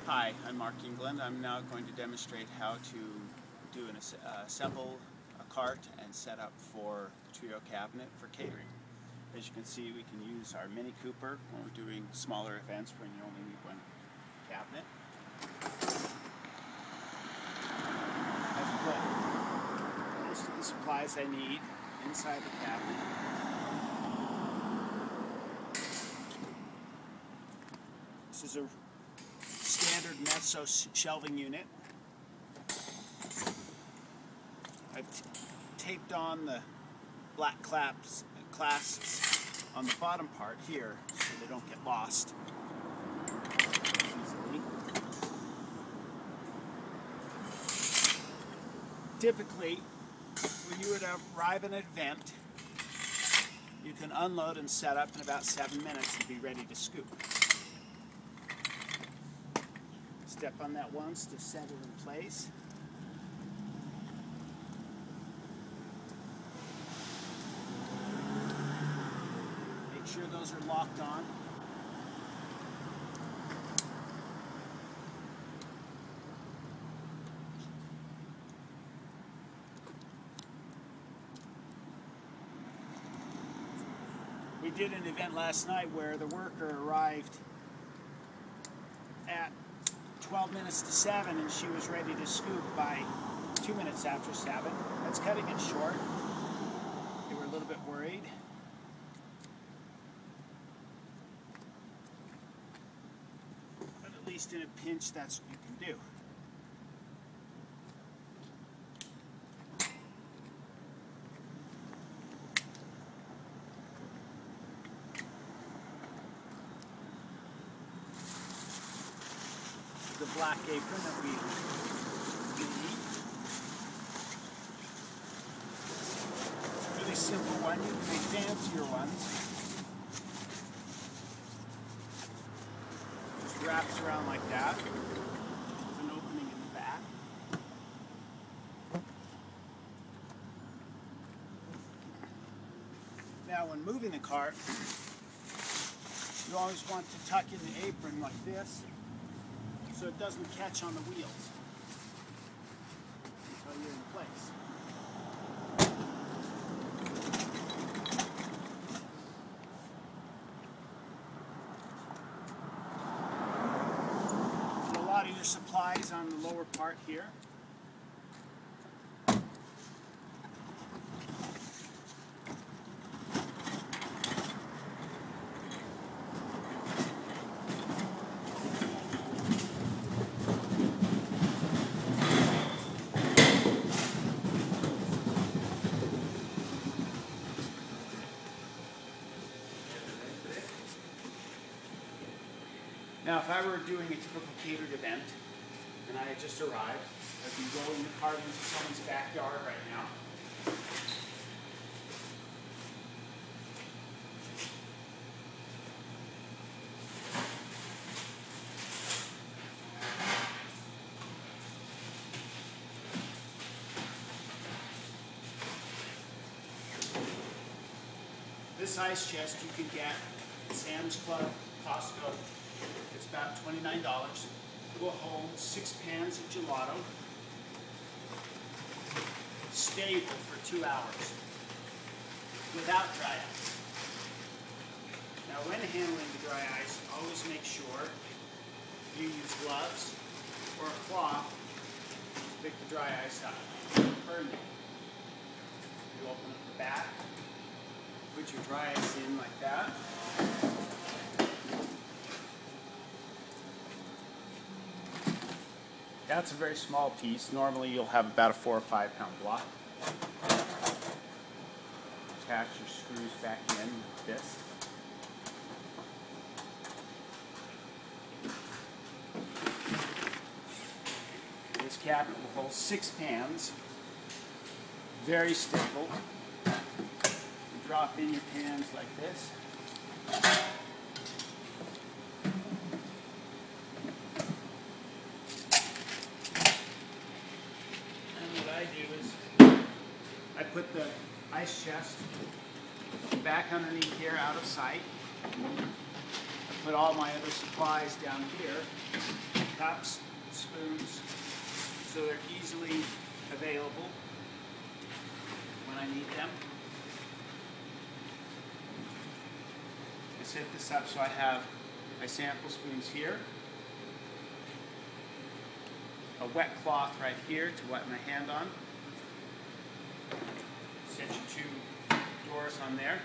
Hi, I'm Mark England. I'm now going to demonstrate how to assemble a cart and set up for the trio cabinet for catering. As you can see, we can use our Mini Cooper when we're doing smaller events when you only need one cabinet. I've put most of the supplies I need inside the cabinet. This is a standard mezzo shelving unit. I've taped on the black clasps on the bottom part here so they don't get lost easily. Typically, when you would arrive at an event, you can unload and set up in about 7 minutes and be ready to scoop. Step on that once to set it in place. Make sure those are locked on. We did an event last night where the worker arrived at 12 minutes to 7 and she was ready to scoop by 2 minutes after 7. That's cutting it short. They were a little bit worried. But at least in a pinch, that's what you can do. The black apron that we need. Really simple one. You can make fancier ones. Just wraps around like that. There's an opening in the back. Now when moving the cart, you always want to tuck in the apron like this, so it doesn't catch on the wheels until you're in place. And a lot of your supplies on the lower part here. Now, if I were doing a typical catered event, and I had just arrived, I'd be rolling the cart into someone's backyard right now. This ice chest you can get at Sam's Club, Costco. It's about $29. It will hold 6 pans of gelato, stable for 2 hours, without dry ice. Now when handling the dry ice, always make sure you use gloves or a cloth to pick the dry ice up. Burn it. You open up the back, put your dry ice in like that. That's a very small piece. Normally you'll have about a 4 or 5 pound block. Attach your screws back in like this. This cabinet will hold 6 pans. Very stable. You drop in your pans like this. I put the ice chest back underneath here out of sight. I put all my other supplies down here. cups, spoons, so they're easily available when I need them. I set this up so I have my sample spoons here, a wet cloth right here to wipe my hand on. Set your two doors on there,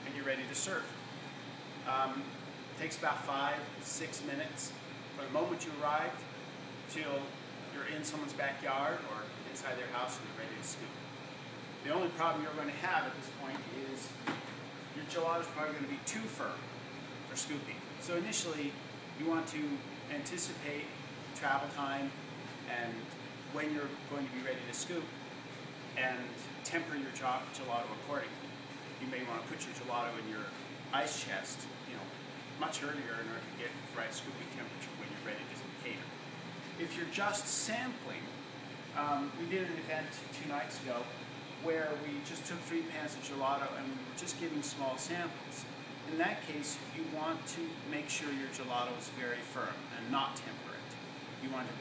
and you're ready to serve. Takes about 5-6 minutes from the moment you arrived till you're in someone's backyard or inside their house and you're ready to scoop. The only problem you're going to have at this point is your gelato is probably going to be too firm for scooping. So initially, you want to anticipate travel time and when you're going to be ready to scoop and temper your gelato accordingly. You may want to put your gelato in your ice chest, much earlier in order to get the right scooping temperature when you're ready to cater. If you're just sampling, we did an event 2 nights ago where we just took 3 pans of gelato and we were just giving small samples. In that case, you want to make sure your gelato is very firm and not temper it. You want to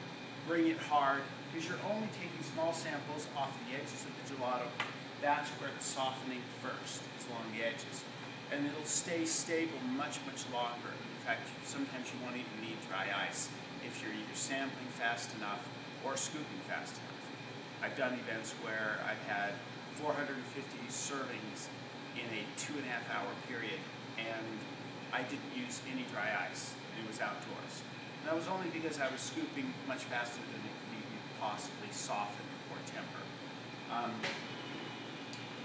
bring it hard because you're only taking small samples off the edges of the gelato. That's where it's softening first, is along the edges. And it'll stay stable much, much longer. In fact, sometimes you won't even need dry ice if you're either sampling fast enough or scooping fast enough. I've done events where I've had 450 servings in a 2.5-hour period, and I didn't use any dry ice. It was outdoors. And that was only because I was scooping much faster than it could even possibly soften or temper.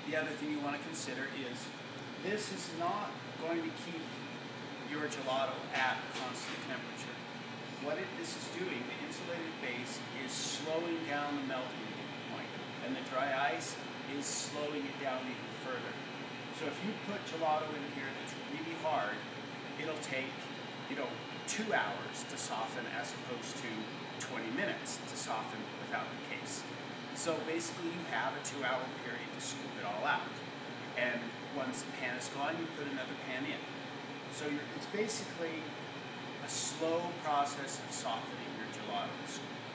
The other thing you want to consider is this is not going to keep your gelato at constant temperature. What this is doing, the insulated base, is slowing down the melting point, and the dry ice is slowing it down even further. So if you put gelato in here that's really hard, it'll take 2 hours to soften as opposed to 20 minutes to soften without the case. So basically you have a 2-hour period to scoop it all out. And once the pan is gone, you put another pan in. So it's basically a slow process of softening your gelato,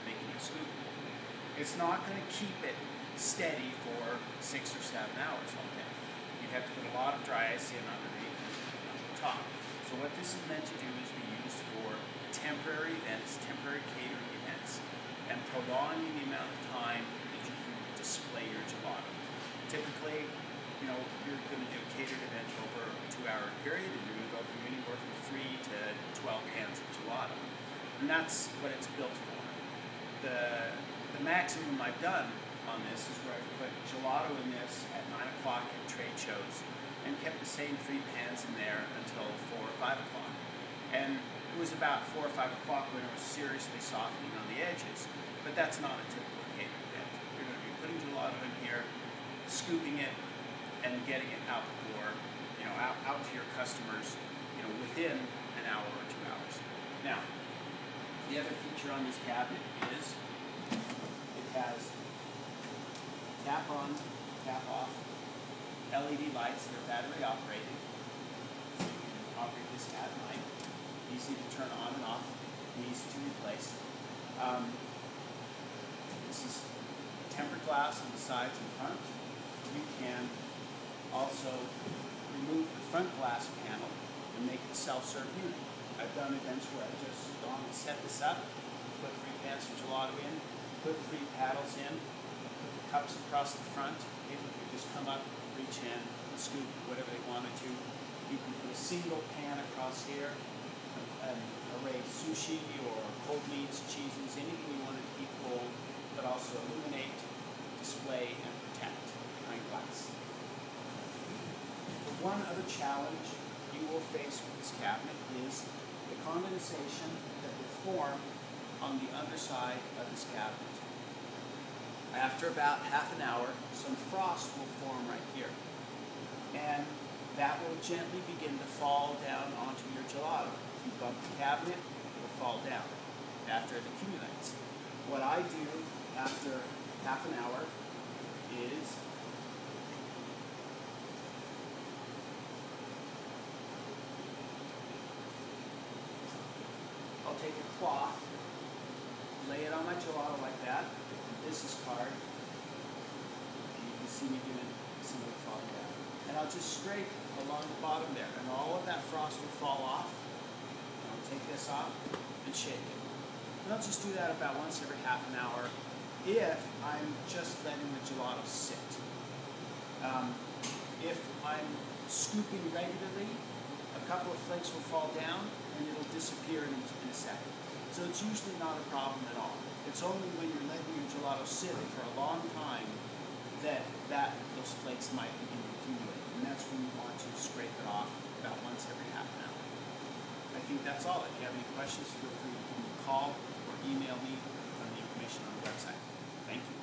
making it scoopable. It's not going to keep it steady for 6 or 7 hours all day. You'd have to put a lot of dry ice in underneath and on the top. So what this is meant to do is be used for temporary events, temporary catering events, and prolonging the amount of time that you can display your gelato. Typically, you're going to do a catered event over a 2-hour period, and you're going to go from anywhere from 3 to 12 pans of gelato. And that's what it's built for. The maximum I've done on this is where I've put gelato in this at 9 o'clock at trade shows and kept the same 3 pans in there until 4 or 5 o'clock. And it was about 4 or 5 o'clock when it was seriously softening on the edges, but that's not a typical catered event. You're going to be putting gelato in here, scooping it, and getting it out the door, out to your customers, within an hour or 2 hours. Now, the other feature on this cabinet is it has tap on, tap off LED lights. They're battery operated. So you can operate this at night. Easy to turn on and off, and easy to replace. This is tempered glass on the sides and front. You can also remove the front glass panel and make it a self-serve unit. I've done events where I've just gone and set this up, put 3 pans of gelato in, put 3 paddles in, put the cups across the front. People could just come up, reach in, and scoop whatever they wanted to. You can put a single pan across here and array sushi or cold meats, cheeses, anything you wanted to keep cold, but also illuminate, display, and protect behind glass. The one other challenge you will face with this cabinet is the condensation that will form on the underside of this cabinet. After about half an hour, some frost will form right here. And that will gently begin to fall down onto your gelato. If you bump the cabinet, it will fall down after it accumulates. What I do after half an hour is I'll take a cloth my gelato like that, a business card, and you can see me doing some of the falling down. And I'll just scrape along the bottom there, and all of that frost will fall off. And I'll take this off and shake it. And I'll just do that about once every half an hour if I'm just letting the gelato sit. If I'm scooping regularly, a couple of flakes will fall down and it'll disappear in a second. So it's usually not a problem at all. It's only when you're letting your gelato sit for a long time that those flakes might begin to accumulate. And that's when you want to scrape it off about once every half an hour. I think that's all. If you have any questions, feel free to call or email me on the information on the website. Thank you.